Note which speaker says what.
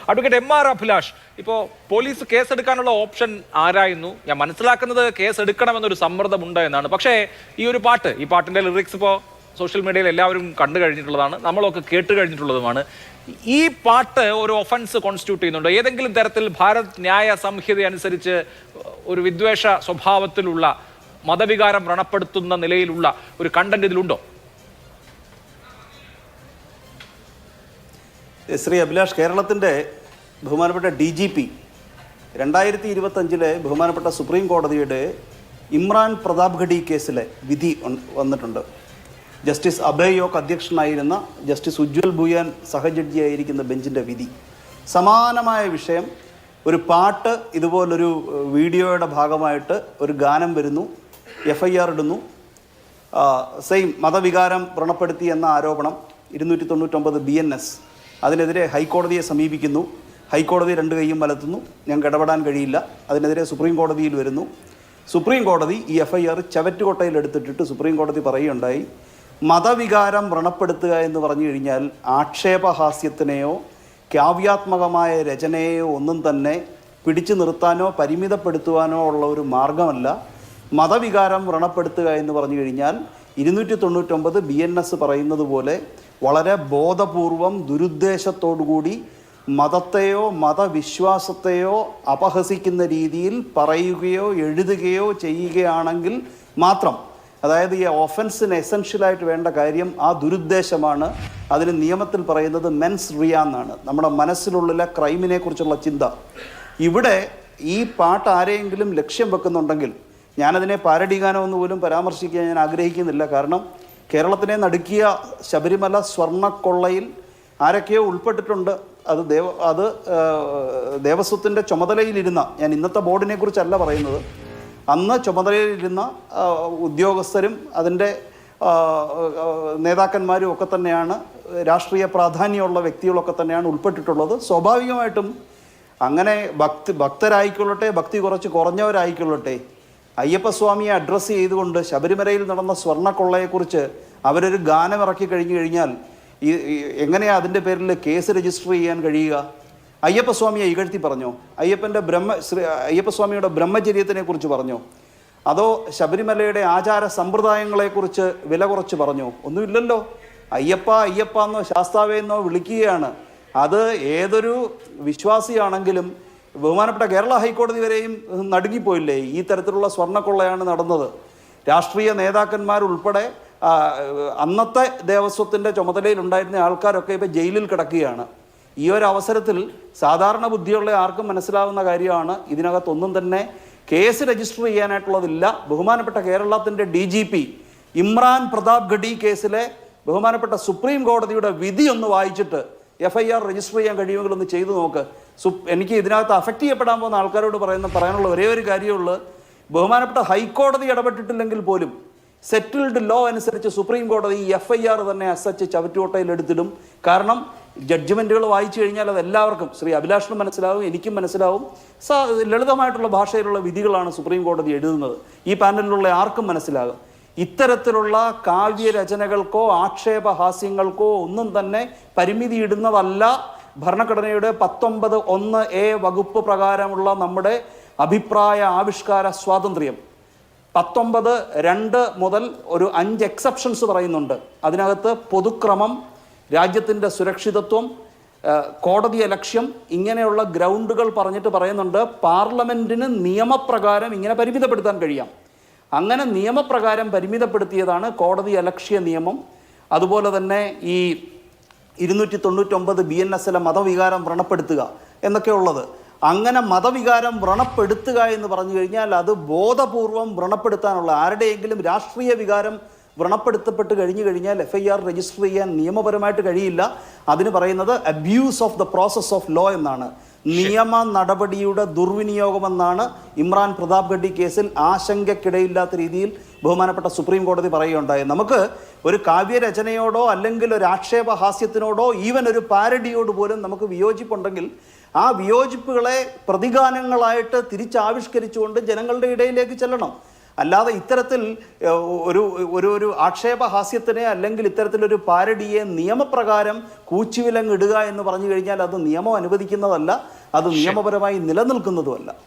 Speaker 1: Advocate M R Abhilash, ഇപ്പോൾ police കേസെടുക്കാനുള്ള option ആരായിരുന്നു? ഞാൻ മനസ്സിലാക്കുന്നത് കേസ് എടുക്കണമെന്നൊരു സമ്മർദ്ദമുണ്ട് എന്നാണ്. പക്ഷേ ഈ പാട്ടിന്റെ ലിറിക്സ് ഇപ്പോൾ സോഷ്യൽ മീഡിയയിൽ എല്ലാവരും കണ്ടു കഴിഞ്ഞിട്ടുള്ളതാണ്, നമ്മളൊക്കെ കേട്ട് കഴിഞ്ഞിട്ടുള്ളതുമാണ്. ഈ പാട്ട് ഒരു ഒഫൻസ് കോൺസ്റ്റിറ്റ്യൂട്ട് ചെയ്യുന്നുണ്ടോ? ഏതെങ്കിലും തരത്തിൽ ഭാരത് ന്യായ സംഹിത അനുസരിച്ച് ഒരു വിദ്വേഷ സ്വഭാവത്തിലുള്ള മതവികാരം വ്രണപ്പെടുത്തുന്ന നിലയിലുള്ള ഒരു കണ്ടന്റ് ഇതിലുണ്ടോ?
Speaker 2: ശ്രീ അഭിലാഷ്, കേരളത്തിൻ്റെ ബഹുമാനപ്പെട്ട DGP 2025 ബഹുമാനപ്പെട്ട സുപ്രീം കോടതിയുടെ ഇമ്രാൻ പ്രതാപ്ഗഡി കേസിലെ വിധി വന്നിട്ടുണ്ട്. ജസ്റ്റിസ് അഭയ് യോഗ് അധ്യക്ഷനായിരുന്ന ജസ്റ്റിസ് ഉജ്വൽ ഭൂയാൻ സഹജഡ്ജിയായിരിക്കുന്ന ബെഞ്ചിൻ്റെ വിധി. സമാനമായ വിഷയം, ഒരു പാട്ട് ഇതുപോലൊരു വീഡിയോയുടെ ഭാഗമായിട്ട് ഒരു ഗാനം വരുന്നു, FIR ഇടുന്നു, സെയിം മതവികാരം വ്രണപ്പെടുത്തി എന്ന ആരോപണം 299 BNS. അതിനെതിരെ ഹൈക്കോടതിയെ സമീപിക്കുന്നു. ഹൈക്കോടതി രണ്ട് കൈയും വലത്തുന്നു, ഞങ്ങൾക്ക് ഇടപെടാൻ കഴിയില്ല. അതിനെതിരെ സുപ്രീം കോടതിയിൽ വരുന്നു. സുപ്രീം കോടതി ഈ FIR ചവറ്റുകൊട്ടയിൽ എടുത്തിട്ടിട്ട് സുപ്രീം കോടതി പറയുകയുണ്ടായി, മതവികാരം വ്രണപ്പെടുത്തുക എന്ന് പറഞ്ഞു കഴിഞ്ഞാൽ ആക്ഷേപഹാസ്യത്തിനെയോ കാവ്യാത്മകമായ രചനയെയോ ഒന്നും തന്നെ പിടിച്ചു നിർത്താനോ പരിമിതപ്പെടുത്തുവാനോ ഉള്ള ഒരു മാർഗമല്ല. മതവികാരം വ്രണപ്പെടുത്തുക എന്ന് പറഞ്ഞു കഴിഞ്ഞാൽ 299 BNS പറയുന്നത് പോലെ വളരെ ബോധപൂർവം ദുരുദ്ദേശത്തോടുകൂടി മതത്തെയോ മതവിശ്വാസത്തെയോ അപഹസിക്കുന്ന രീതിയിൽ പറയുകയോ എഴുതുകയോ ചെയ്യുകയാണെങ്കിൽ മാത്രം, അതായത് ഈ ഒഫൻസിന് എസെൻഷ്യലായിട്ട് വേണ്ട കാര്യം ആ ദുരുദ്ദേശമാണ്. അതിന് നിയമത്തിൽ പറയുന്നത് മെൻസ് റിയ എന്നാണ്, നമ്മുടെ മനസ്സിലുള്ള ക്രൈമിനെ കുറിച്ചുള്ള ചിന്ത. ഇവിടെ ഈ പാട്ട് ആരെയെങ്കിലും ലക്ഷ്യം വെക്കുന്നുണ്ടെങ്കിൽ, ഞാനതിനെ പാരഡിഗാനമെന്ന് പോലും പരാമർശിക്കാൻ ഞാൻ ആഗ്രഹിക്കുന്നില്ല. കാരണം കേരളത്തിനെ നടുക്കിയ ശബരിമല സ്വർണ്ണക്കൊള്ളയിൽ ആരൊക്കെയോ ഉൾപ്പെട്ടിട്ടുണ്ട്. അത് ദേവസ്വത്തിൻ്റെ ചുമതലയിലിരുന്ന, ഞാൻ ഇന്നത്തെ ബോർഡിനെ കുറിച്ചല്ല പറയുന്നത്, അന്ന് ചുമതലയിലിരുന്ന ഉദ്യോഗസ്ഥരും അതിൻ്റെ നേതാക്കന്മാരും ഒക്കെ തന്നെയാണ്, രാഷ്ട്രീയ പ്രാധാന്യമുള്ള വ്യക്തികളൊക്കെ തന്നെയാണ് ഉൾപ്പെട്ടിട്ടുള്ളത്. സ്വാഭാവികമായിട്ടും അങ്ങനെ ഭക്തരായിക്കൊള്ളട്ടെ, ഭക്തി കുറച്ച് കുറഞ്ഞവരായിക്കൊള്ളട്ടെ, അയ്യപ്പസ്വാമിയെ അഡ്രസ്സ് ചെയ്തുകൊണ്ട് ശബരിമലയിൽ നടന്ന സ്വർണ്ണക്കൊള്ളയെക്കുറിച്ച് അവരൊരു ഗാനം ഇറക്കി കഴിഞ്ഞു കഴിഞ്ഞാൽ എങ്ങനെയാണ് അതിൻ്റെ പേരിൽ കേസ് രജിസ്റ്റർ ചെയ്യാൻ കഴിയുക? അയ്യപ്പസ്വാമിയെ ഇകഴ്ത്തി പറഞ്ഞോ? അയ്യപ്പസ്വാമിയുടെ ബ്രഹ്മചര്യത്തിനെ കുറിച്ച് പറഞ്ഞോ? അതോ ശബരിമലയുടെ ആചാര സമ്പ്രദായങ്ങളെക്കുറിച്ച് വില കുറച്ച് പറഞ്ഞോ? ഒന്നുമില്ലല്ലോ. അയ്യപ്പ അയ്യപ്പ എന്നോ ശാസ്താവേ എന്നോ വിളിക്കുകയാണ്. അത് ഏതൊരു വിശ്വാസിയാണെങ്കിലും, ബഹുമാനപ്പെട്ട കേരള ഹൈക്കോടതി വരെയും നടുങ്ങിപ്പോയില്ലേ? ഈ തരത്തിലുള്ള സ്വർണ്ണക്കൊള്ളയാണ് നടന്നത്. രാഷ്ട്രീയ നേതാക്കന്മാരുൾപ്പെടെ അന്നത്തെ ദേവസ്വത്തിൻ്റെ ചുമതലയിലുണ്ടായിരുന്ന ആൾക്കാരൊക്കെ ഇപ്പോൾ ജയിലിൽ കിടക്കുകയാണ്. ഈ ഒരു അവസരത്തിൽ സാധാരണ ബുദ്ധിയുള്ള ആർക്കും മനസ്സിലാവുന്ന കാര്യമാണ്, ഇതിനകത്തൊന്നും തന്നെ കേസ് രജിസ്റ്റർ ചെയ്യാനായിട്ടുള്ളതില്ല. ബഹുമാനപ്പെട്ട കേരളത്തിൻ്റെ DGP ഇമ്രാൻ പ്രതാപ്ഗഡി കേസിലെ ബഹുമാനപ്പെട്ട സുപ്രീം കോടതിയുടെ വിധി ഒന്ന് വായിച്ചിട്ട് FIR രജിസ്റ്റർ ചെയ്യാൻ കഴിയുമെങ്കിൽ ഒന്ന് ചെയ്തു നോക്ക്. എനിക്ക് ഇതിനകത്ത് അഫക്റ്റ് ചെയ്യപ്പെടാൻ പോകുന്ന ആൾക്കാരോട് പറയാനുള്ള ഒരേ ഒരു കാര്യമുള്ളൂ, ബഹുമാനപ്പെട്ട ഹൈക്കോടതി ഇടപെട്ടിട്ടില്ലെങ്കിൽ പോലും സെറ്റിൽഡ് ലോ അനുസരിച്ച് സുപ്രീം കോടതി ഈ FIR തന്നെ അസച്ച് ചവറ്റുകൊട്ടയിൽ എടുത്തിടും. കാരണം ജഡ്ജ്മെൻറ്റുകൾ വായിച്ചു കഴിഞ്ഞാൽ അത് എല്ലാവർക്കും, ശ്രീ അഭിലാഷിനും മനസ്സിലാവും, എനിക്കും മനസ്സിലാവും. ലളിതമായിട്ടുള്ള ഭാഷയിലുള്ള വിധികളാണ് സുപ്രീം കോടതി എഴുതുന്നത്. ഈ പാനലിലുള്ള ആർക്കും മനസ്സിലാകും. ഇത്തരത്തിലുള്ള കാവ്യരചനകൾക്കോ ആക്ഷേപഹാസ്യങ്ങൾക്കോ ഒന്നും തന്നെ പരിമിതിയിടുന്നതല്ല ഭരണഘടനയുടെ 19(1)A വകുപ്പ് പ്രകാരമുള്ള നമ്മുടെ അഭിപ്രായ ആവിഷ്കാര സ്വാതന്ത്ര്യം. 19(2) മുതൽ ഒരു 5 എക്സെപ്ഷൻസ് പറയുന്നുണ്ട്. അതിനകത്ത് പൊതുക്രമം, രാജ്യത്തിൻ്റെ സുരക്ഷിതത്വം, കോടതിയെ ലക്ഷ്യം, ഇങ്ങനെയുള്ള ഗ്രൗണ്ടുകൾ പറഞ്ഞിട്ട് പറയുന്നുണ്ട് പാർലമെൻറ്റിന് നിയമപ്രകാരം ഇങ്ങനെ പരിമിതപ്പെടുത്താൻ കഴിയാം. അങ്ങനെ നിയമപ്രകാരം പരിമിതപ്പെടുത്തിയതാണ് കോടതി അലക്ഷ്യ നിയമം. അതുപോലെ തന്നെ ഈ 299 BNS-ലെ മതവികാരം വ്രണപ്പെടുത്തുക എന്നൊക്കെയുള്ളത്. അങ്ങനെ മതവികാരം വ്രണപ്പെടുത്തുക എന്ന് പറഞ്ഞു കഴിഞ്ഞാൽ അത് ബോധപൂർവം വ്രണപ്പെടുത്താനുള്ള, ആരുടെയെങ്കിലും രാഷ്ട്രീയ വികാരം വ്രണപ്പെടുത്തപ്പെട്ട് കഴിഞ്ഞു കഴിഞ്ഞാൽ FIR രജിസ്റ്റർ ചെയ്യാൻ നിയമപരമായിട്ട് കഴിയില്ല. അതിന് പറയുന്നത് abuse of the process of law എന്നാണ്, നിയമ നടപടിയുടെ ദുർവിനിയോഗമെന്നാണ് ഇമ്രാൻ പ്രതാപ്ഗഡി കേസിൽ ആശങ്കയ്ക്കിടയില്ലാത്ത രീതിയിൽ ബഹുമാനപ്പെട്ട സുപ്രീം കോടതി പറയുകയുണ്ടായത്. നമുക്ക് ഒരു കാവ്യരചനയോടോ അല്ലെങ്കിൽ ഒരു ആക്ഷേപഹാസ്യത്തിനോടോ ഈവൻ ഒരു പാരഡിയോട് പോലും നമുക്ക് വിയോജിപ്പുണ്ടെങ്കിൽ ആ വിയോജിപ്പുകളെ പ്രതിഗാനങ്ങളായിട്ട് തിരിച്ചാവിഷ്കരിച്ചുകൊണ്ട് ജനങ്ങളുടെ ഇടയിലേക്ക് ചെല്ലണം. അല്ലാതെ ഇത്തരത്തിൽ ഒരു ഒരു ഒരു ആക്ഷേപഹാസ്യത്തിനെ അല്ലെങ്കിൽ ഇത്തരത്തിലൊരു പാരഡിയെ നിയമപ്രകാരം കൂച്ചുവിലങ്ങിടുക എന്ന് പറഞ്ഞു കഴിഞ്ഞാൽ അത് നിയമം അനുവദിക്കുന്നതല്ല, അത് നിയമപരമായി നിലനിൽക്കുന്നതുമല്ല.